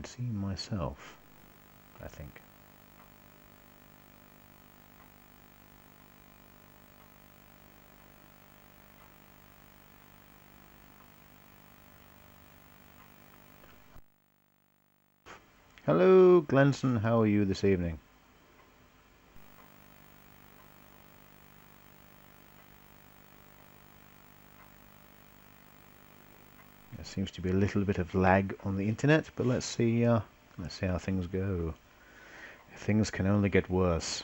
see myself, I think. Hello, Glenson. How are you this evening? There seems to be a little bit of lag on the internet, but let's see how things go. Things can only get worse.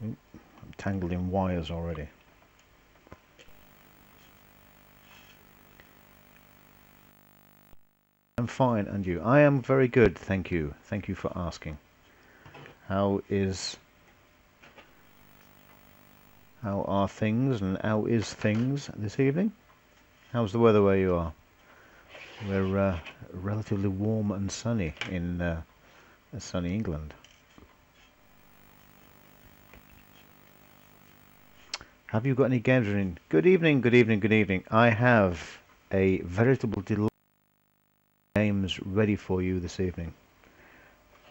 Oop, I'm tangled in wires already. I'm fine, and you? I am very good, thank you. Thank you for asking. How are things, and how is things this evening? How's the weather where you are? We're relatively warm and sunny in sunny England. Have you got any games running? Good evening, good evening, good evening. I have a veritable delight of games ready for you this evening.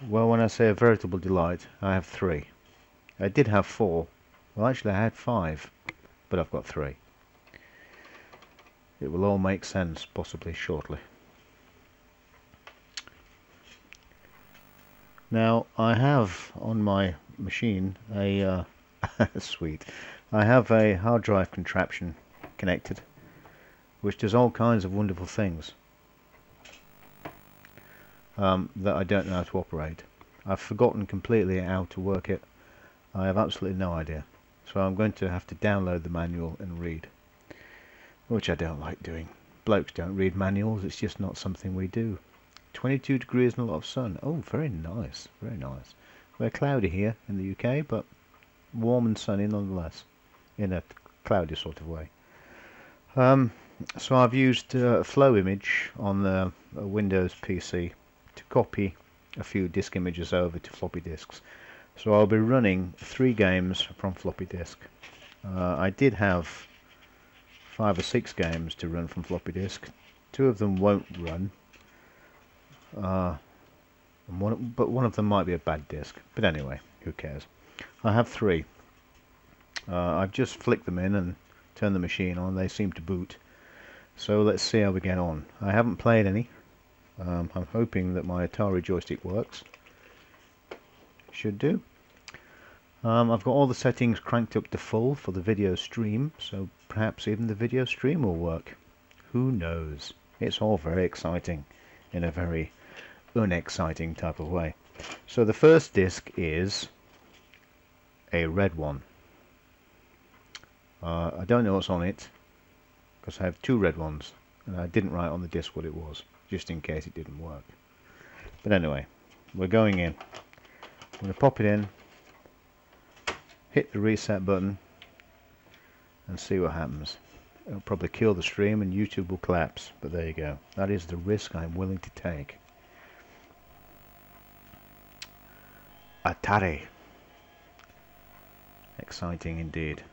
Well, when I say a veritable delight, I have 3. I did have 4. Well, actually I had 5, but I've got 3. It will all make sense, possibly shortly. Now, I have on my machine a sweet. I have a hard drive contraption connected, which does all kinds of wonderful things that I don't know how to operate. I've forgotten completely how to work it. I have absolutely no idea. So I'm going to have to download the manual and read, which I don't like doing. Blokes don't read manuals, it's just not something we do. 22 degrees and a lot of sun. Oh, very nice, very nice. We're cloudy here in the UK, but warm and sunny nonetheless, in a cloudy sort of way. So I've used a flow image on the Windows PC to copy a few disk images over to floppy disks. So I'll be running 3 games from floppy disk. I did have 5 or 6 games to run from floppy disk. 2 of them won't run, but one of them might be a bad disk. But anyway, who cares? I have 3. I've just flicked them in and turned the machine on. They seem to boot. So let's see how we get on. I haven't played any. I'm hoping that my Atari joystick works. Should do. I've got all the settings cranked up to full for the video stream, so perhaps even the video stream will work. Who knows? It's all very exciting in a very unexciting type of way. So the first disc is a red one. I don't know what's on it because I have 2 red ones and I didn't write on the disc what it was, just in case it didn't work. But anyway, we're going in. I'm going to pop it in, hit the reset button and see what happens. It'll probably kill the stream and YouTube will collapse, but there you go. That is the risk I'm willing to take. Atari. Exciting indeed.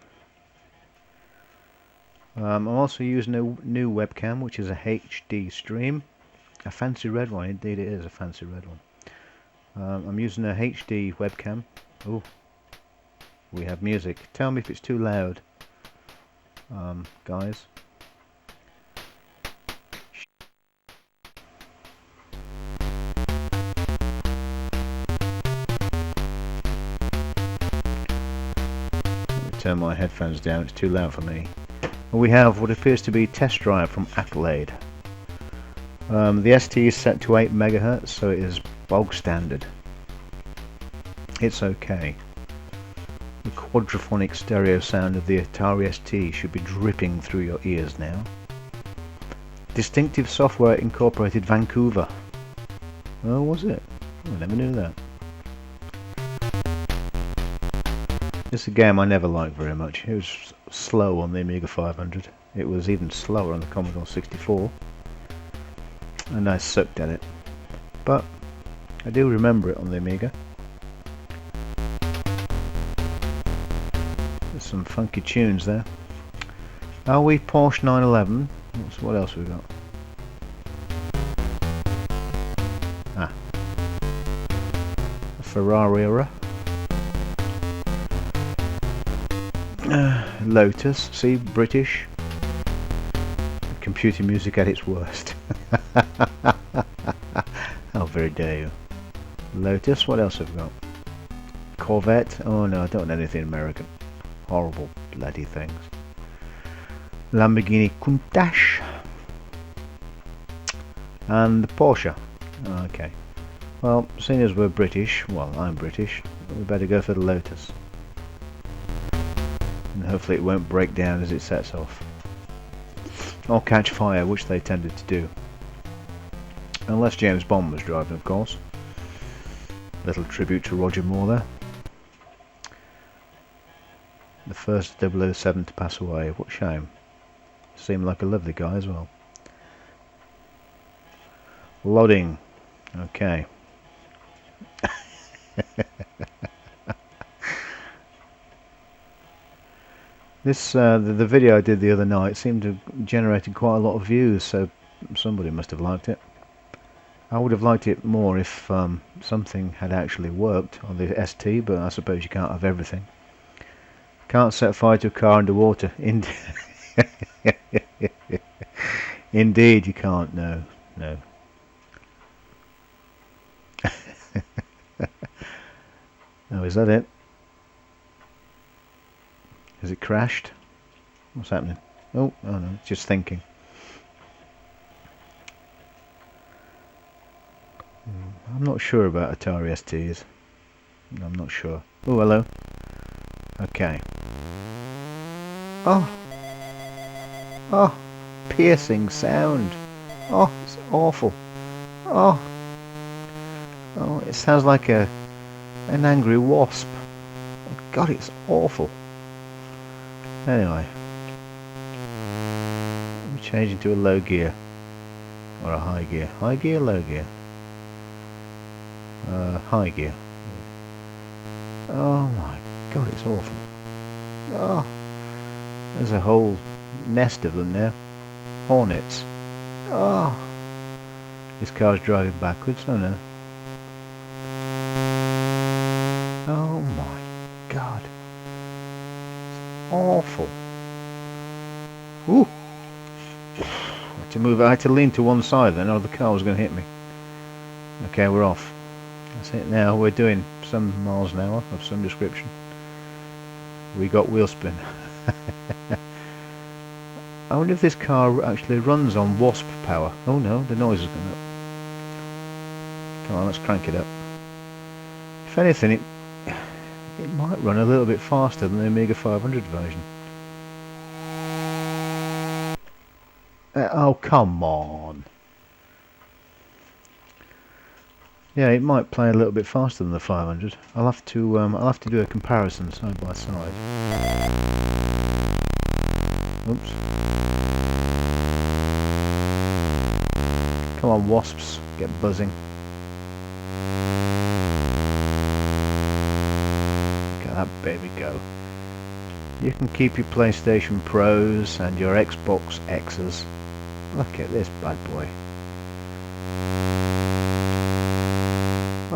I'm also using a new webcam, which is a HD stream. A fancy red one, indeed it is a fancy red one. I'm using a HD webcam. Oh, we have music. Tell me if it's too loud, guys. Let me turn my headphones down, it's too loud for me. We have what appears to be test drive from Accolade. The ST is set to 8 MHz, so it is bog standard. It's okay. The quadraphonic stereo sound of the Atari ST should be dripping through your ears now. Distinctive software incorporated Vancouver. Oh, was it? I never knew that. This is a game I never liked very much. It was slow on the Amiga 500. It was even slower on the Commodore 64. And I sucked at it. But I do remember it on the Amiga. There's some funky tunes there. Are we Porsche 911? What else have we got? Ferrari. Lotus, see, British. Computer music at its worst. How very dare you. Lotus, what else have we got? Corvette, oh no, I don't want anything American. Horrible bloody things. Lamborghini Countach. And the Porsche. Okay. Well, seeing as we're British, well, I'm British, we better go for the Lotus. And hopefully it won't break down as it sets off. Or catch fire, which they tended to do. Unless James Bond was driving, of course. Little tribute to Roger Moore there. The first 007 to pass away. What shame. Seemed like a lovely guy as well. Loading. Okay. This the video I did the other night seemed to have generated quite a lot of views, so somebody must have liked it. I would have liked it more if something had actually worked on the ST, but I suppose you can't have everything. Can't set fire to a car underwater. Indeed you can't, no. Oh, is that it? Has it crashed? What's happening? Oh no, it's just thinking. I'm not sure about Atari STs. I'm not sure. Oh, hello. Okay. Oh, piercing sound. Oh, it's awful. Oh, it sounds like an angry wasp. Oh, God, it's awful. Anyway, I'm changing to a low gear or a high gear. High gear, low gear. High gear. Oh my God, it's awful. Oh, there's a whole nest of them now. Hornets. Oh, this car's driving backwards. Oh no. Oh my God. It's awful. Ooh. I had to lean to one side then, or the car was going to hit me. Okay, we're off. That's it now. We're doing some miles an hour of some description. We got wheel spin. I wonder if this car actually runs on wasp power. Oh no, the noise is going up. Come on, let's crank it up. If anything, it might run a little bit faster than the Amiga 500 version. Oh, come on. Yeah, it might play a little bit faster than the 500. I'll have to do a comparison side by side. Oops. Come on, wasps, get buzzing. Look at that baby go. You can keep your PlayStation Pros and your Xbox X's. Look at this bad boy.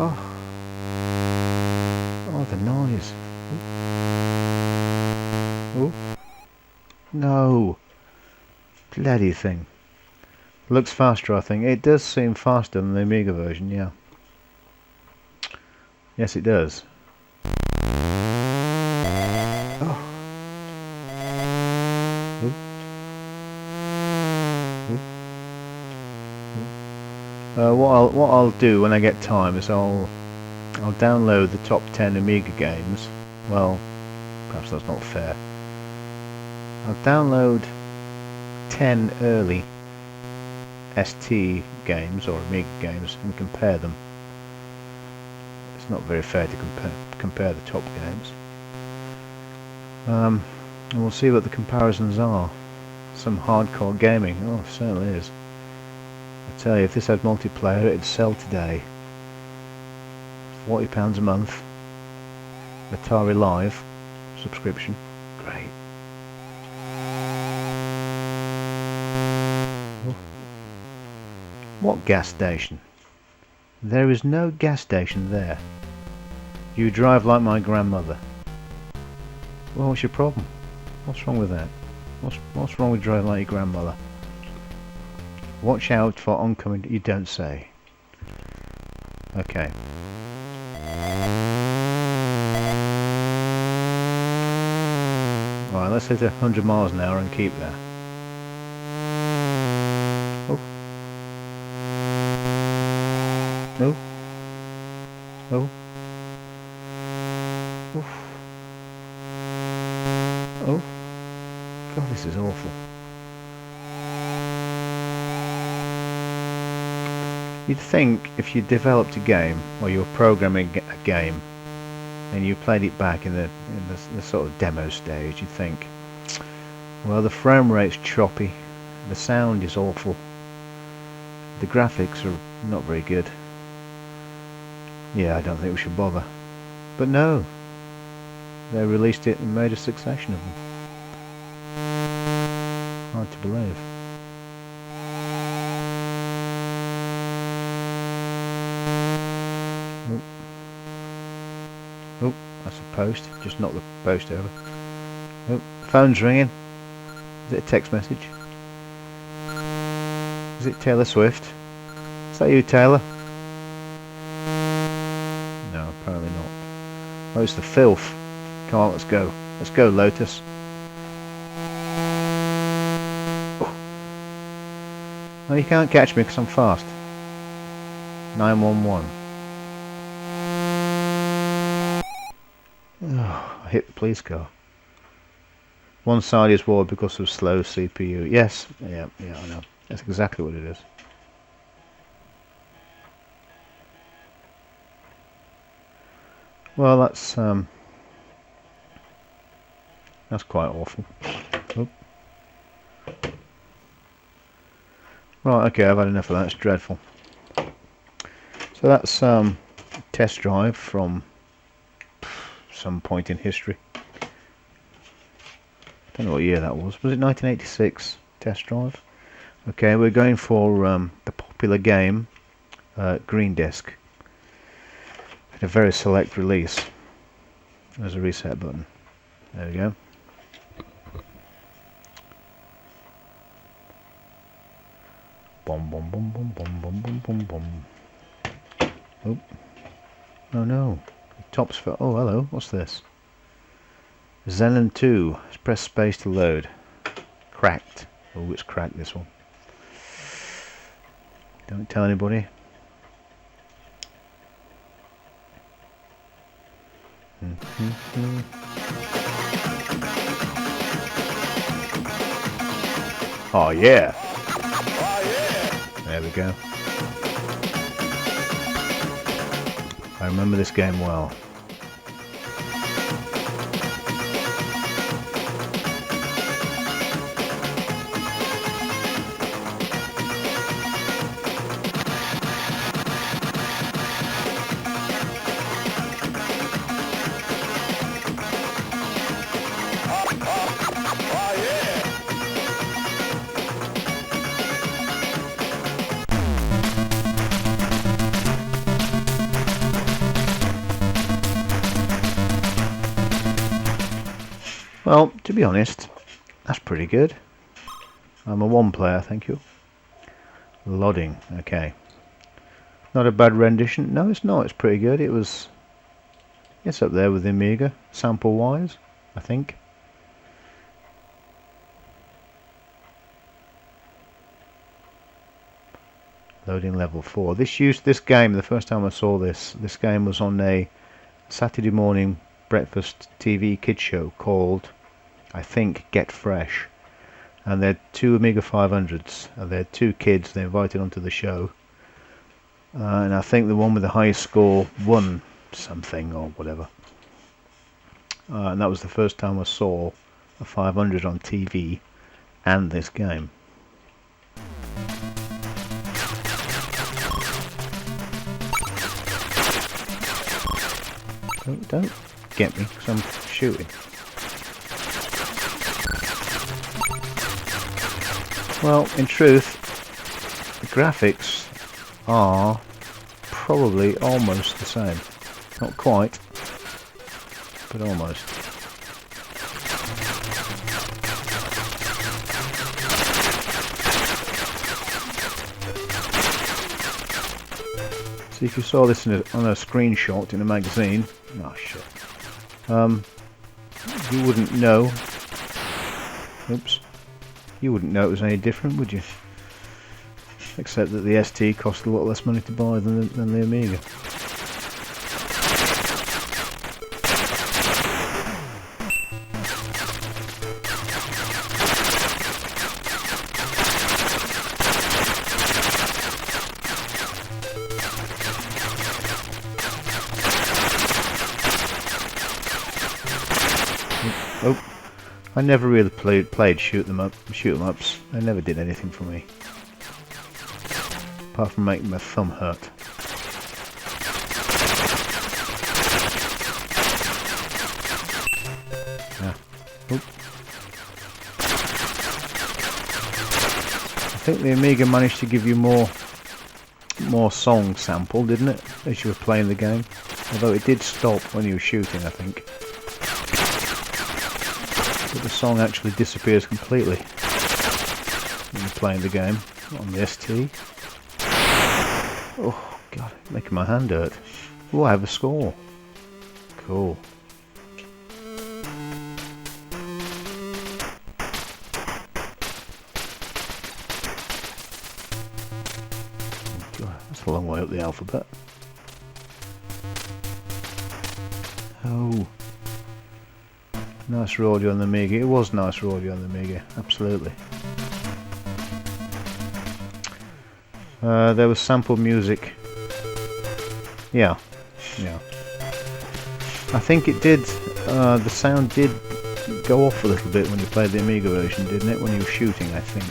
Oh, the noise. Oh, no. Bloody thing. Looks faster, I think. It does seem faster than the Amiga version, yeah. Yes, it does. Oh. What I'll do when I get time is I'll download the top 10 Amiga games. Well, perhaps that's not fair. I'll download 10 early ST games or Amiga games and compare them. It's not very fair to compare the top games. And we'll see what the comparisons are. Some hardcore gaming. Oh, it certainly is. I tell you, if this had multiplayer, it'd sell today. £40 a month. Atari Live subscription. Great. Oh. What gas station? There is no gas station there. You drive like my grandmother. Well, what's your problem? What's wrong with that? What's wrong with driving like your grandmother? Watch out for oncoming... You don't say. Okay. Right, let's hit 100 miles an hour and keep there. Oh. No. Oh. Oof. Oh. God, this is awful. You'd think if you developed a game, or you were programming a game, and you played it back in the sort of demo stage, you'd think, well, the frame rate's choppy, the sound is awful, the graphics are not very good. Yeah, I don't think we should bother. But no, they released it and made a succession of them. Hard to believe. Oh. Oh, that's a post. Just knocked the post over. Oh, phone's ringing. Is it a text message? Is it Taylor Swift? Is that you, Taylor? No, apparently not. Oh, it's the filth. Come on, let's go. Let's go, Lotus. Oh, no, you can't catch me because I'm fast. 911. Oh, I hit the police car. One side is warped because of slow CPU. Yes, yeah, I know. That's exactly what it is. Well, that's quite awful. Oh. Right, okay, I've had enough of that. It's dreadful. So that's test drive from some point in history. I don't know what year that was. Was it 1986 test drive? Okay, we're going for the popular game Green Disc. A very select release. There's a reset button. There we go. Boom, boom, boom, boom, boom, boom, boom, boom, boom. Oh. Oh no. Tops for... Oh, hello. What's this? Xenon 2. Let's press space to load. Cracked. Oh, it's cracked, this one. Don't tell anybody. Oh yeah. There we go. I remember this game well. Well, to be honest, that's pretty good. I'm a one player, thank you. Loading, okay. Not a bad rendition. No, it's not. It's pretty good. It's up there with the Amiga, sample-wise, I think. Loading level 4. This game, the first time I saw this game was on a Saturday morning breakfast TV kids show called, I think, Get Fresh, and they had two Amiga 500s, and they had two kids they invited onto the show, and I think the one with the highest score won something or whatever, and that was the first time I saw a 500 on TV and this game. Don't get me because I'm shooting. Well, in truth, the graphics are probably almost the same. Not quite, but almost. See, if you saw this on a screenshot in a magazine, oh shit, you wouldn't know. Oops, you wouldn't know it was any different, would you? Except that the ST cost a lot less money to buy than the Amiga. Oh, I never really played shoot 'em ups. They never did anything for me, apart from making my thumb hurt. Yeah. Oop. I think the Amiga managed to give you more song sample, didn't it, as you were playing the game? Although it did stop when you were shooting, I think. But the song actually disappears completely when you're playing the game on the ST. Oh god, making my hand hurt. Oh, I have a score. Cool. God, that's a long way up the alphabet. Oh. Nice audio on the Amiga. It was nice audio on the Amiga, absolutely. There was sample music. Yeah. I think it did. The sound did go off a little bit when you played the Amiga version, didn't it? When you were shooting, I think.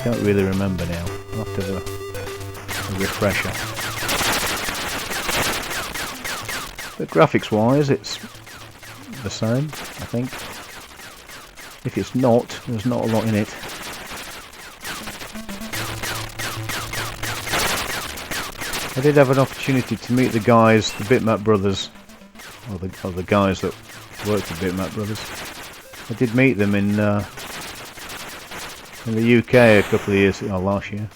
Don't really remember now. I'll have to have a refresher. But graphics-wise, it's the same, I think. If it's not, there's not a lot in it. I did have an opportunity to meet the guys, the Bitmap brothers, or the guys that worked at Bitmap brothers. I did meet them in the UK a couple of years, last year.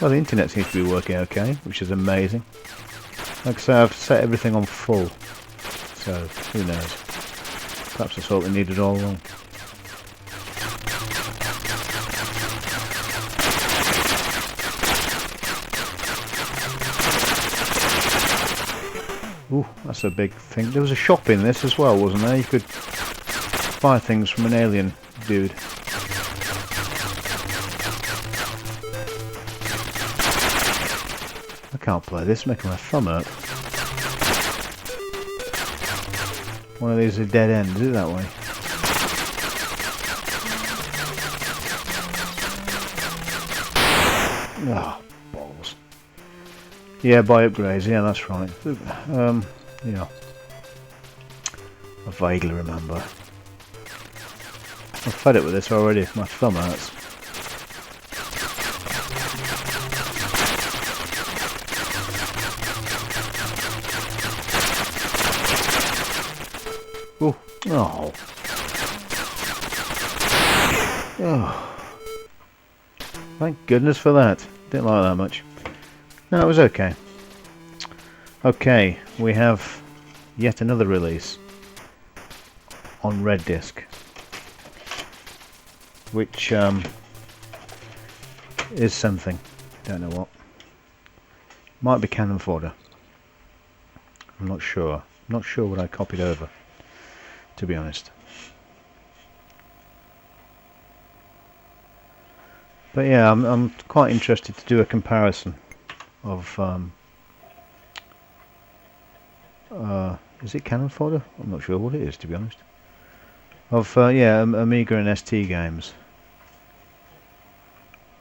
Well, the internet seems to be working okay, which is amazing. Like I say, I've set everything on full, so who knows? Perhaps that's all we needed all along. Ooh, that's a big thing. There was a shop in this as well, wasn't there? You could buy things from an alien dude. I can't play this, making my thumb hurt. One of these is a dead end, is it that way? Ah, balls. Yeah, buy upgrades, yeah, that's right. Yeah. I vaguely remember. I've fed it with this already, my thumb hurts. Ooh. Oh. Oh. Thank goodness for that. Didn't like that much. No, it was okay. Okay, we have yet another release on red disc, which is something. Don't know what. Might be cannon fodder. I'm not sure. Not sure what I copied over, to be honest. But yeah, I'm quite interested to do a comparison of is it cannon fodder? I'm not sure what it is, to be honest. Of yeah, Amiga and ST games.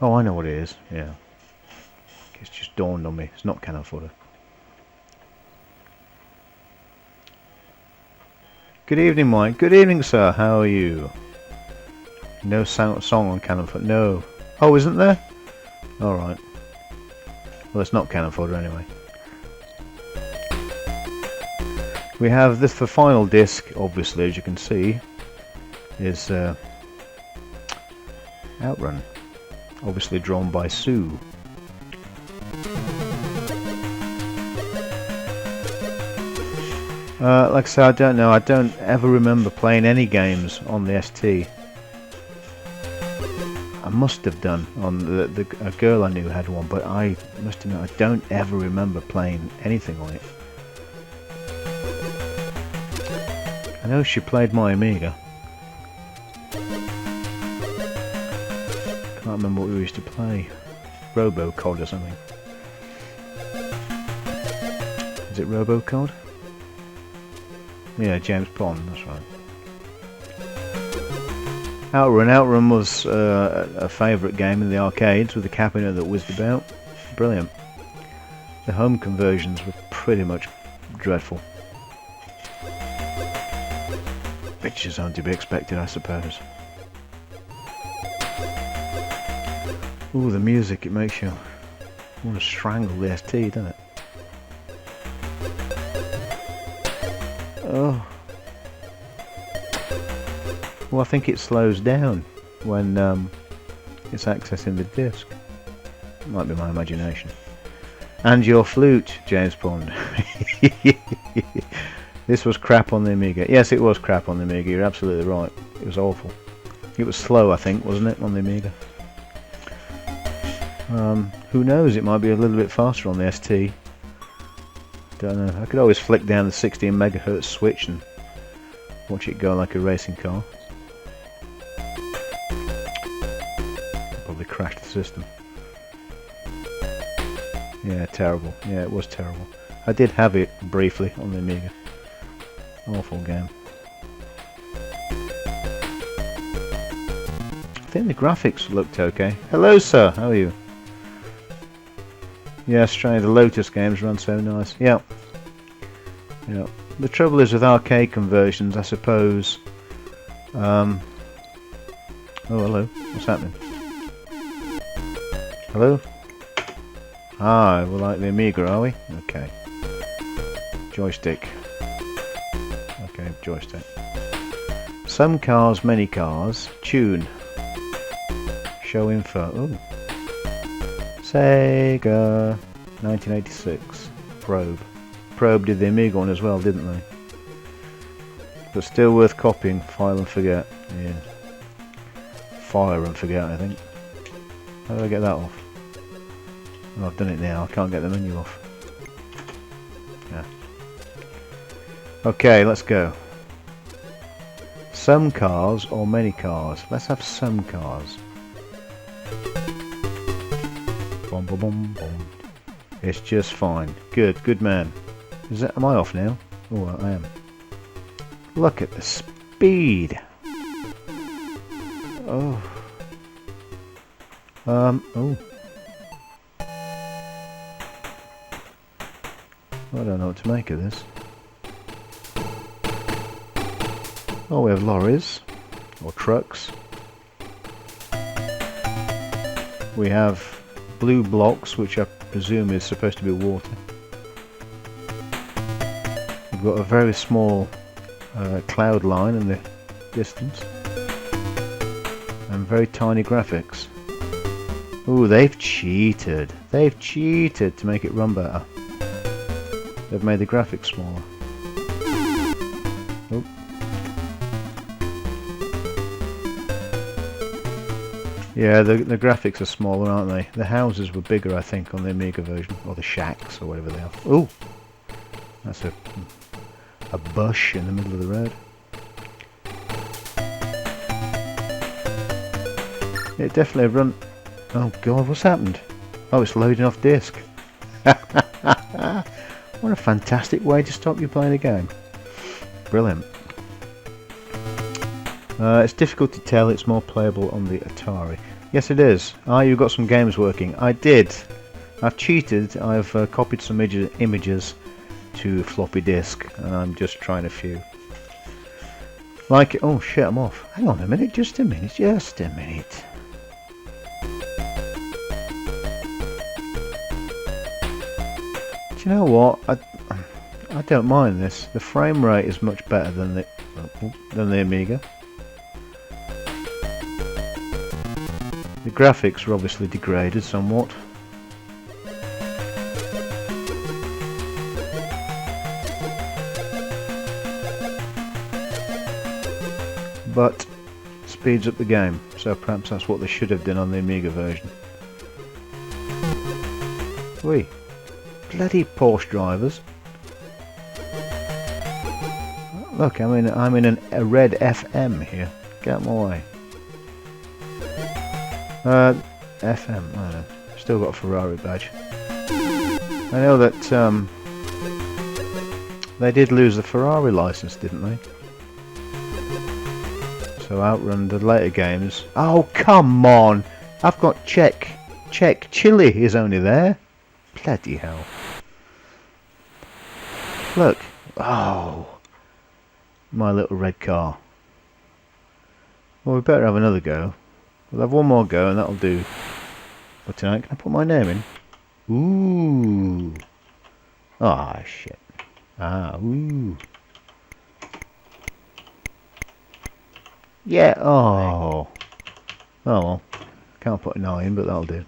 Oh, I know what it is. Yeah, it's just dawned on me. It's not cannon fodder. Good evening, Mike. Good evening, sir. How are you? No song on Cannon Fodder. No. Oh, isn't there? Alright. Well, it's not Cannon Fodder anyway. We have this, the final disc, obviously, as you can see, is Outrun. Obviously drawn by Sue. Like I say, I don't know. I don't ever remember playing any games on the ST. I must have done on a girl I knew had one, but I must admit I don't ever remember playing anything on it. I know she played my Amiga. Can't remember what we used to play. Robocod or something. Is it Robocod? Yeah, James Bond, that's right. Outrun was a favourite game in the arcades with the cabinet that whizzed about. Brilliant. The home conversions were pretty much dreadful. Which is only to be expected, I suppose. Ooh, the music, it makes you want to strangle the ST, doesn't it? Oh. Well, I think it slows down when it's accessing the disc. It might be my imagination. And your flute, James Bond. This was crap on the Amiga. Yes, it was crap on the Amiga. You're absolutely right. It was awful. It was slow, I think, wasn't it, on the Amiga? Who knows? It might be a little bit faster on the ST. Don't know. I could always flick down the 16 megahertz switch and watch it go like a racing car. Probably crashed the system. Yeah, terrible. Yeah, it was terrible. I did have it briefly on the Amiga. Awful game. I think the graphics looked okay. Hello, sir. How are you? Yeah, strange. The Lotus games run so nice. Yeah. Yeah. The trouble is with arcade conversions, I suppose. Oh, hello. What's happening? Hello? Ah, we're like the Amiga, are we? Okay. Joystick. Okay, joystick. Some cars, many cars. Tune. Show info. Ooh. Sega. 1986. Probe. Probe did the Amiga one as well, didn't they? But still worth copying. File and forget. Yeah. Fire and forget, I think. How do I get that off? Oh, I've done it now. I can't get the menu off. Yeah. Okay, let's go. Some cars or many cars? Let's have some cars. Boom, boom, boom, boom. It's just fine. Good, good man. Is that? Am I off now? Oh, I am. Look at the speed. Oh. Oh. I don't know what to make of this. Oh, we have lorries or trucks. We have blue blocks, which I presume is supposed to be water. We've got a very small cloud line in the distance and very tiny graphics. Ooh, they've cheated. They've cheated to make it run better. They've made the graphics smaller. Oh. Yeah, the graphics are smaller, aren't they? The houses were bigger, I think, on the Amiga version, or the shacks, or whatever they are. Oh, that's a bush in the middle of the road. It definitely run. Oh God, what's happened? Oh, it's loading off disk. What a fantastic way to stop you playing a game. Brilliant. It's difficult to tell. It's more playable on the Atari. Yes, it is. Ah, you've got some games working. I did. I've cheated. I've copied some images to floppy disk, and I'm just trying a few. Like, oh shit, I'm off. Hang on a minute, just a minute, just a minute. Do you know what? I don't mind this. The frame rate is much better than the Amiga. The graphics are obviously degraded somewhat. But speeds up the game, so perhaps that's what they should have done on the Amiga version. Whee! Bloody Porsche drivers! Look, I'm in a red FM here. Get out of my way. FM. I don't know. Still got a Ferrari badge. I know that they did lose the Ferrari license, didn't they? So Outrun the later games. Oh come on! I've got Czech. Chile is only there. Bloody hell! Look. Oh. My little red car. Well, we better have another go. We'll have one more go and that'll do for tonight. Can I put my name in? Ooh. Ah, shit. Ah, ooh. Yeah, oh. Oh well. Can't put a 9, but that'll do.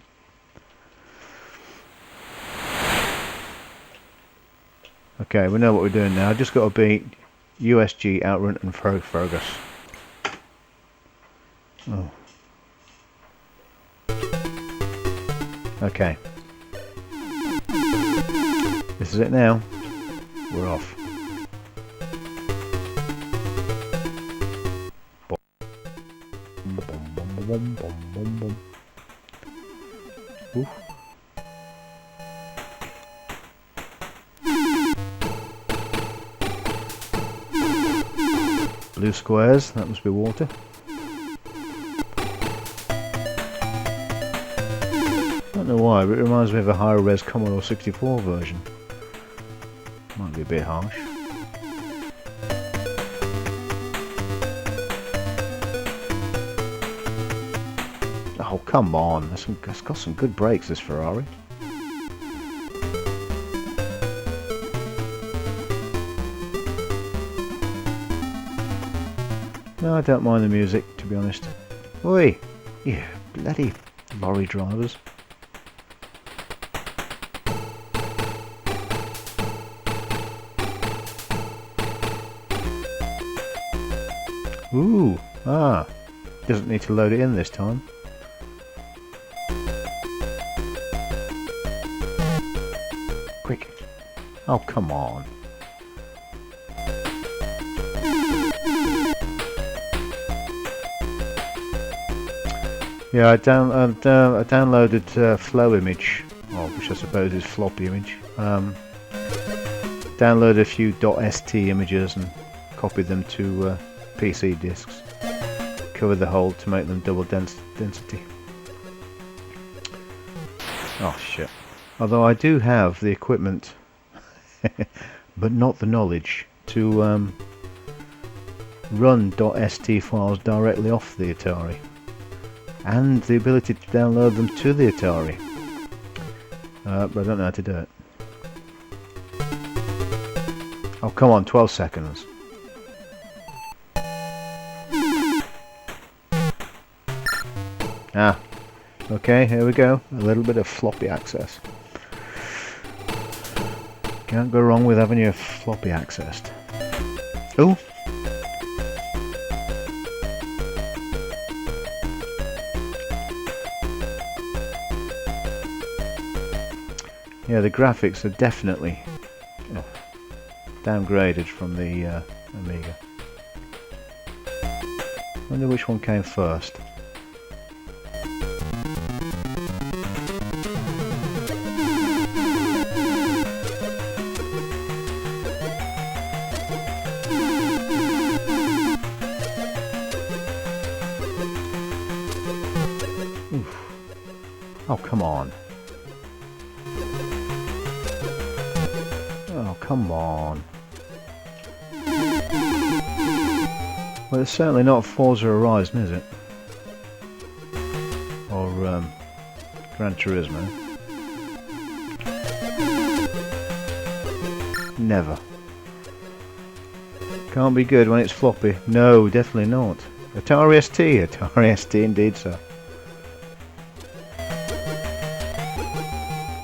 Okay, we know what we're doing now. Just got to beat USG, Outrun and Fergus. Oh. Okay. This is it now. We're off. Ooh. Blue squares, that must be water. I don't know why, but it reminds me of a higher res Commodore 64 version. Might be a bit harsh. Oh come on, it's got some good brakes, this Ferrari. No, I don't mind the music, to be honest. Oi! You bloody lorry drivers. Ooh! Ah! Doesn't need to load it in this time. Quick! Oh, come on. Yeah, I downloaded flow image, which I suppose is floppy image. Downloaded a few .st images and copied them to PC disks. Covered the hole to make them double density. Oh shit. Although I do have the equipment, but not the knowledge, to run .st files directly off the Atari. And the ability to download them to the Atari. But I don't know how to do it. Oh come on, 12 seconds. Ah, okay, here we go. A little bit of floppy access. Can't go wrong with having your floppy accessed. Oh! Yeah, the graphics are definitely downgraded from the Amiga. Wonder which one came first. Oof. Oh, come on. Oh, come on. Well, it's certainly not Forza Horizon, is it? Or Gran Turismo. Never. Can't be good when it's floppy. No, definitely not. Atari ST. Atari ST indeed, sir.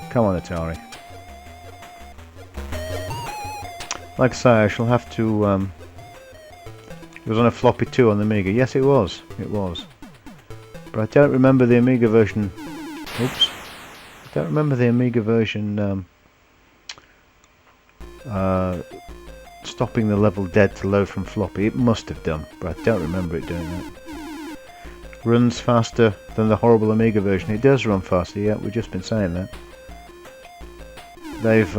Come on, Atari. Like I say, I shall have to... it was on a floppy too on the Amiga. Yes, it was. It was. But I don't remember the Amiga version... Oops. I don't remember the Amiga version... stopping the level dead to load from floppy. It must have done, but I don't remember it doing that. Runs faster than the horrible Amiga version. It does run faster, yeah, we've just been saying that. They've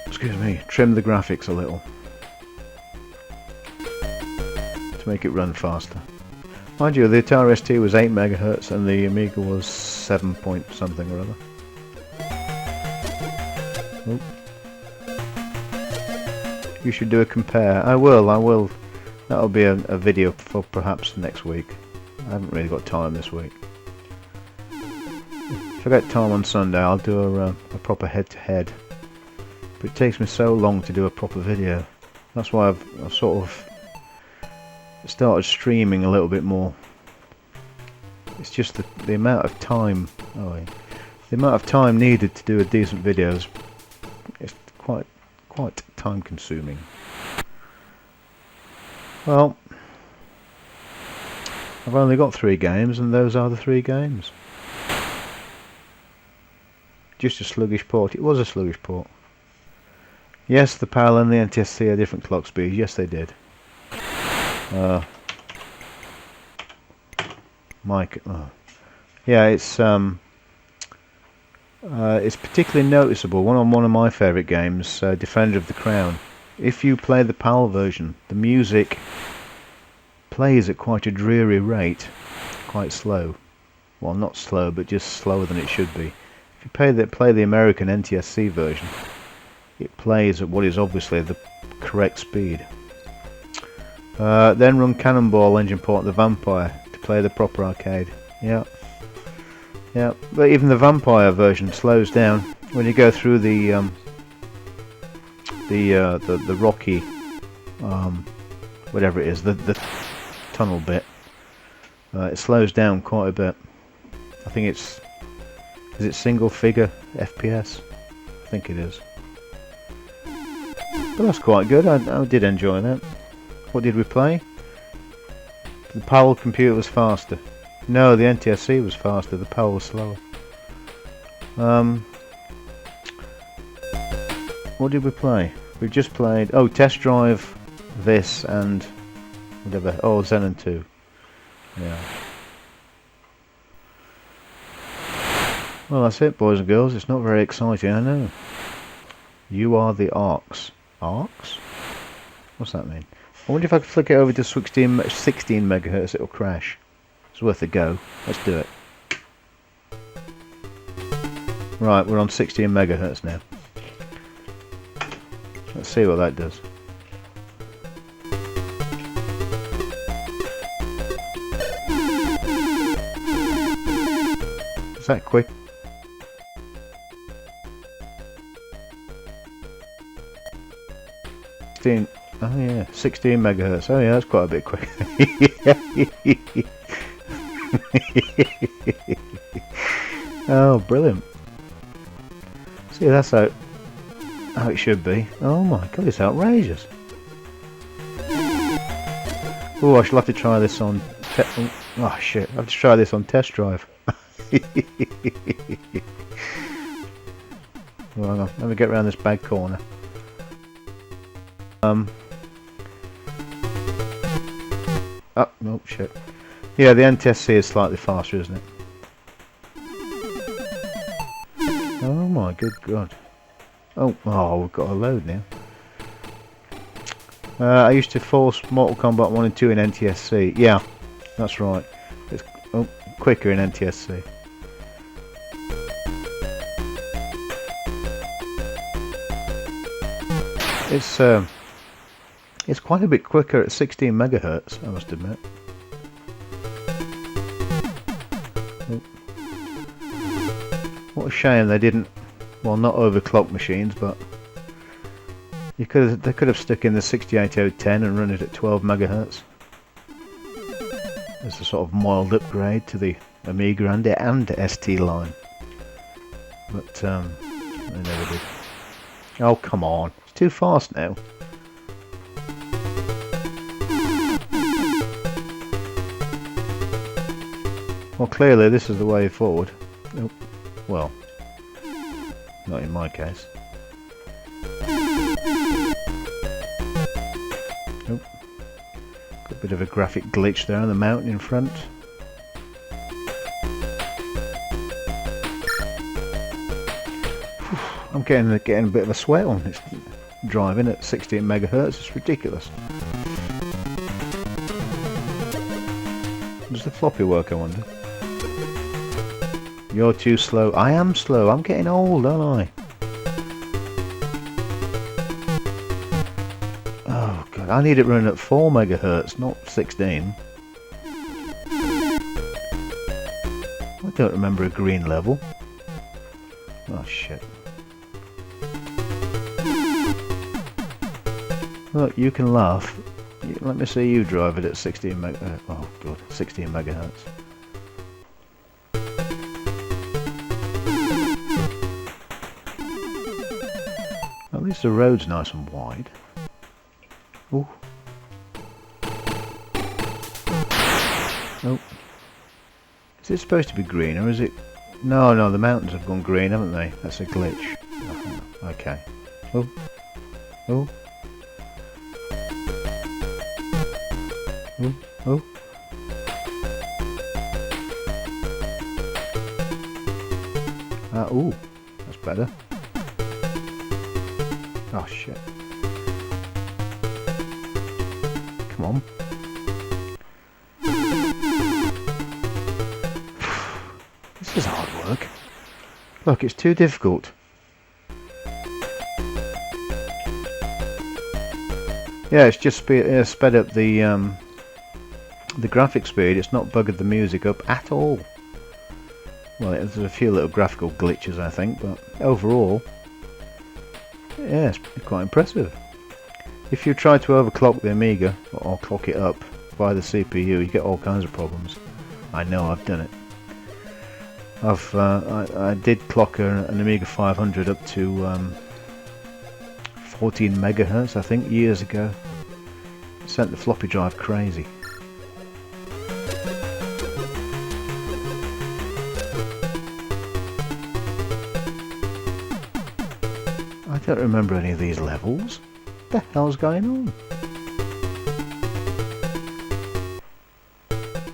excuse me, trimmed the graphics a little to make it run faster. Mind you, the Atari ST was 8 MHz and the Amiga was 7 point something or other. Oh. You should do a compare. I will. That'll be a video for perhaps next week. I haven't really got time this week. If I get time on Sunday, I'll do a proper head-to-head. But it takes me so long to do a proper video. That's why I've sort of started streaming a little bit more. It's just the amount of time. Oh, yeah. The amount of time needed to do a decent video is quite time consuming. Well, I've only got 3 games and those are the 3 games. Just a sluggish port. It was a sluggish port. Yes, the PAL and the NTSC are different clock speeds. Yes, they did. Mike. Oh. Yeah, it's particularly noticeable. One of my favourite games, Defender of the Crown. If you play the PAL version, the music plays at quite a dreary rate, quite slow. Well, not slow, but just slower than it should be. If you play the American NTSC version, it plays at what is obviously the correct speed. Then run Cannonball Engine Port the Vampire to play the proper arcade. Yeah. Yeah, but even the Vampire version slows down when you go through the rocky, whatever it is, the tunnel bit. It slows down quite a bit. I think is it single figure FPS? I think it is. But that's quite good. I did enjoy that. What did we play? The PAL computer was faster. No, the NTSC was faster, the PAL was slower. What did we play? We've just played... Oh, Test Drive, this, and... whatever. Oh, Xenon 2. Yeah. Well, that's it, boys and girls. It's not very exciting, I know. You are the ARCs. ARCs? What's that mean? I wonder if I could flick it over to 16 MHz, it'll crash. It's worth a go. Let's do it. Right, we're on 16 MHz now. Let's see what that does. Is that quick? Oh yeah, 16 MHz. Oh yeah, that's quite a bit quick. Oh, brilliant. See, that's how it should be. Oh my god, it's outrageous. Oh, I shall have to try this on... Oh shit, I have to try this on Test Drive. Well, hang on, let me get around this bad corner. Oh, no, shit. Yeah, the NTSC is slightly faster, isn't it? Oh my good god. Oh, we've got a load now. I used to force Mortal Kombat 1 and 2 in NTSC. Yeah, that's right. It's quicker in NTSC. It's quite a bit quicker at 16 megahertz, I must admit. Oh. What a shame they didn't, well, not overclock machines, but they could have stuck in the 68010 and run it at 12 megahertz as a sort of mild upgrade to the Amiga and ST line. But they never did. Oh, come on. It's too fast now. Well, clearly this is the way forward. Oh, well, not in my case. Oh, got a bit of a graphic glitch there on the mountain in front. I'm getting a bit of a sweat on this driving at 16 megahertz. It's ridiculous. Does the floppy work, I wonder? You're too slow. I am slow. I'm getting old, aren't I? Oh god, I need it running at 4 megahertz, not 16. I don't remember a green level. Oh shit. Look, you can laugh. Let me see you drive it at 16 oh god, 16 megahertz. At least the road's nice and wide. Ooh. Oh. Is it supposed to be green or is it? No, no, the mountains have gone green, haven't they? That's a glitch. Okay. Oh. Oh. Oh. Oh. Ooh. That's better. Oh shit. Come on. This is hard work. Look, it's too difficult. Yeah, it's just sped up the graphic speed. It's not buggered the music up at all. Well, there's a few little graphical glitches, I think, but overall, yeah, it's quite impressive. If you try to overclock the Amiga or clock it up by the CPU, you get all kinds of problems. I know, I've done it. I did clock an Amiga 500 up to 14 megahertz, I think, years ago. It sent the floppy drive crazy. I don't remember any of these levels. What the hell's going on?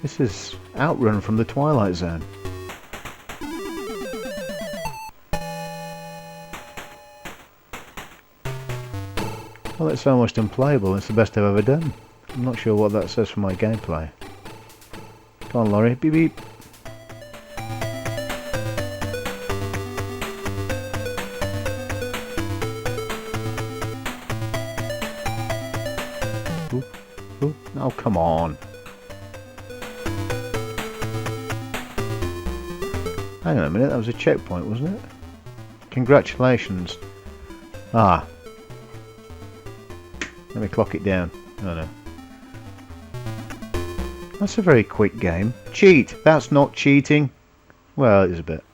This is Outrun from the Twilight Zone. Well, it's almost unplayable. It's the best I've ever done. I'm not sure what that says for my gameplay. Come on, Laurie. Beep beep. Ooh, ooh. Oh, come on. Hang on a minute. That was a checkpoint, wasn't it? Congratulations. Ah. Let me clock it down. Oh no. That's a very quick game. Cheat! That's not cheating. Well, it is a bit.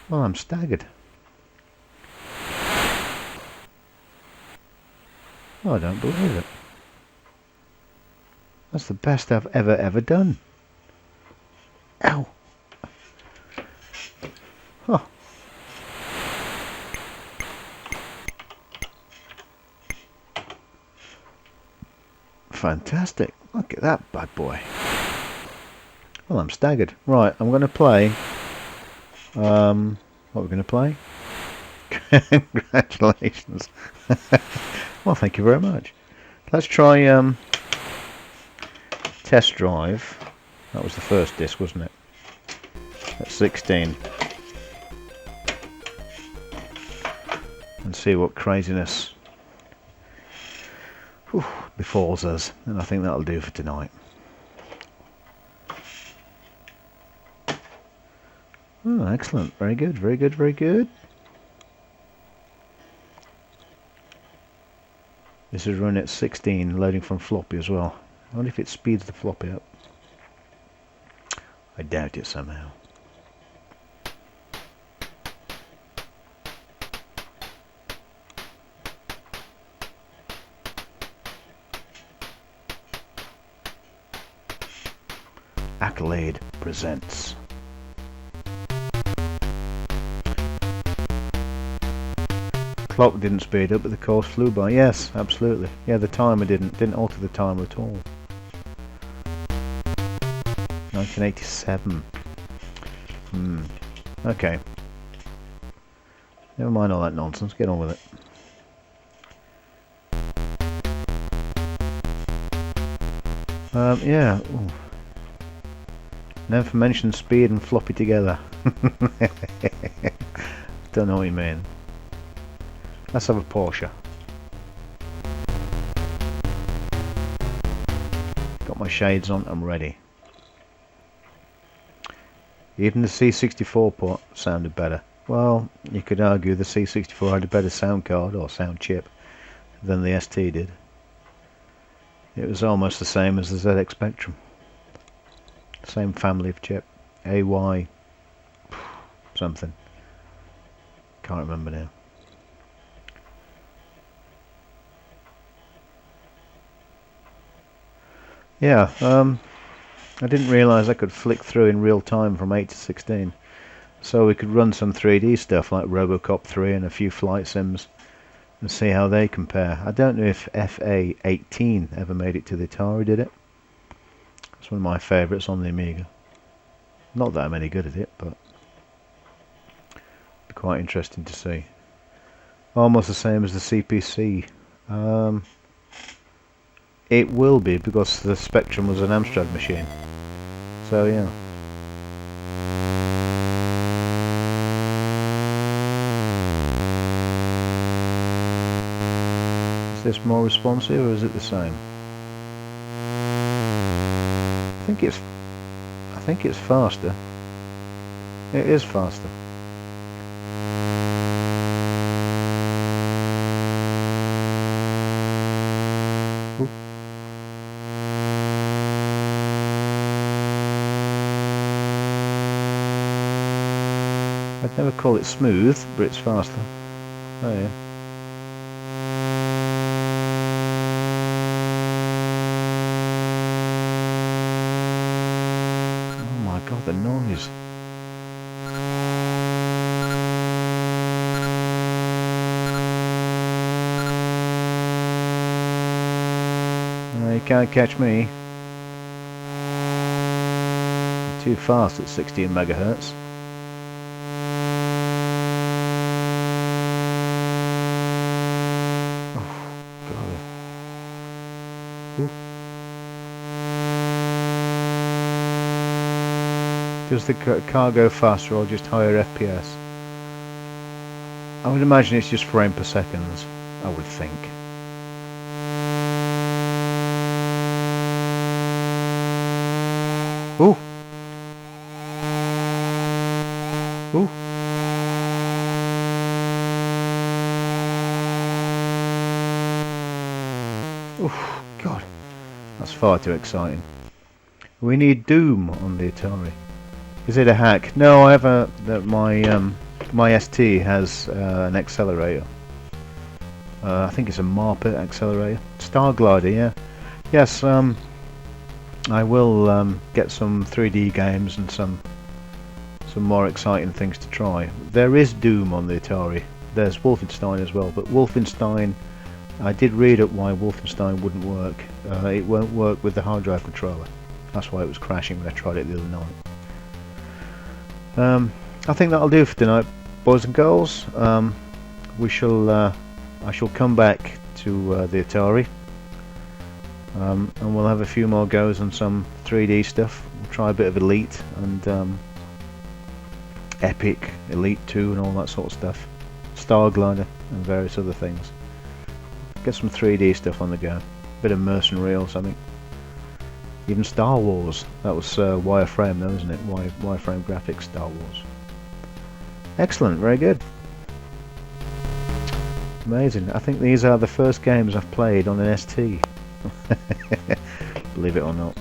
Well, I'm staggered. Oh, I don't believe it. That's the best I've ever done. Ow! Huh. Fantastic. Look at that bad boy. Well, I'm staggered. Right, I'm going to play. What we're going to play? Congratulations. Well, thank you very much. Let's try Test Drive. That was the first disc, wasn't it? At 16. and see what craziness befalls us. And I think that'll do for tonight. Oh, excellent. Very good, very good, very good. This is running at 16, loading from floppy as well. I wonder if it speeds the floppy up. I doubt it somehow. Accolade presents. Clock didn't speed up, but the course flew by. Yes, absolutely. Yeah, the timer didn't alter the timer at all. 1987. Okay. Never mind all that nonsense. Get on with it. Yeah. Ooh. Never mention speed and floppy together. Don't know what you mean. Let's have a Porsche. Got my shades on, I'm ready. Even the C64 port sounded better. Well, you could argue the C64 had a better sound card or sound chip than the ST did. It was almost the same as the ZX Spectrum. Same family of chip. AY something. Can't remember now. Yeah, I didn't realise I could flick through in real time from 8 to 16. So we could run some 3D stuff like Robocop 3 and a few flight sims and see how they compare. I don't know if FA18 ever made it to the Atari, did it? It's one of my favourites on the Amiga. Not that I'm any good at it, but it'd be quite interesting to see. Almost the same as the CPC. It will be, because the Spectrum was an Amstrad machine. So yeah. Is this more responsive or is it the same? I think it's faster. It is faster. Ooh. I'd never call it smooth, but it's faster. Oh yeah. Oh my god, the noise. No, you can't catch me. I'm too fast at 16 megahertz. Does the car go faster or just higher FPS? I would imagine it's just frame per seconds, I would think. Ooh! Ooh! Ooh, God. That's far too exciting. We need Doom on the Atari. Is it a hack? No, I have a my ST has an accelerator. I think it's a Marpet accelerator. Star Glider, yeah. Yes, I will get some 3D games and some more exciting things to try. There is Doom on the Atari. There's Wolfenstein as well, but Wolfenstein, I did read up why Wolfenstein wouldn't work. It won't work with the hard drive controller. That's why it was crashing when I tried it the other night. I think that'll do for tonight, boys and girls. I shall come back to the Atari, and we'll have a few more goes on some 3D stuff. We'll try a bit of Elite and Epic, Elite 2 and all that sort of stuff. Star Glider. and various other things. Get some 3D stuff on the go. Bit of Mercenary or something. Even Star Wars. That was wireframe though, isn't it? Wireframe graphics Star Wars. Excellent, very good. Amazing. I think these are the first games I've played on an ST. Believe it or not.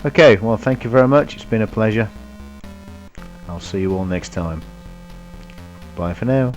Okay, well thank you very much. It's been a pleasure. I'll see you all next time. Bye for now.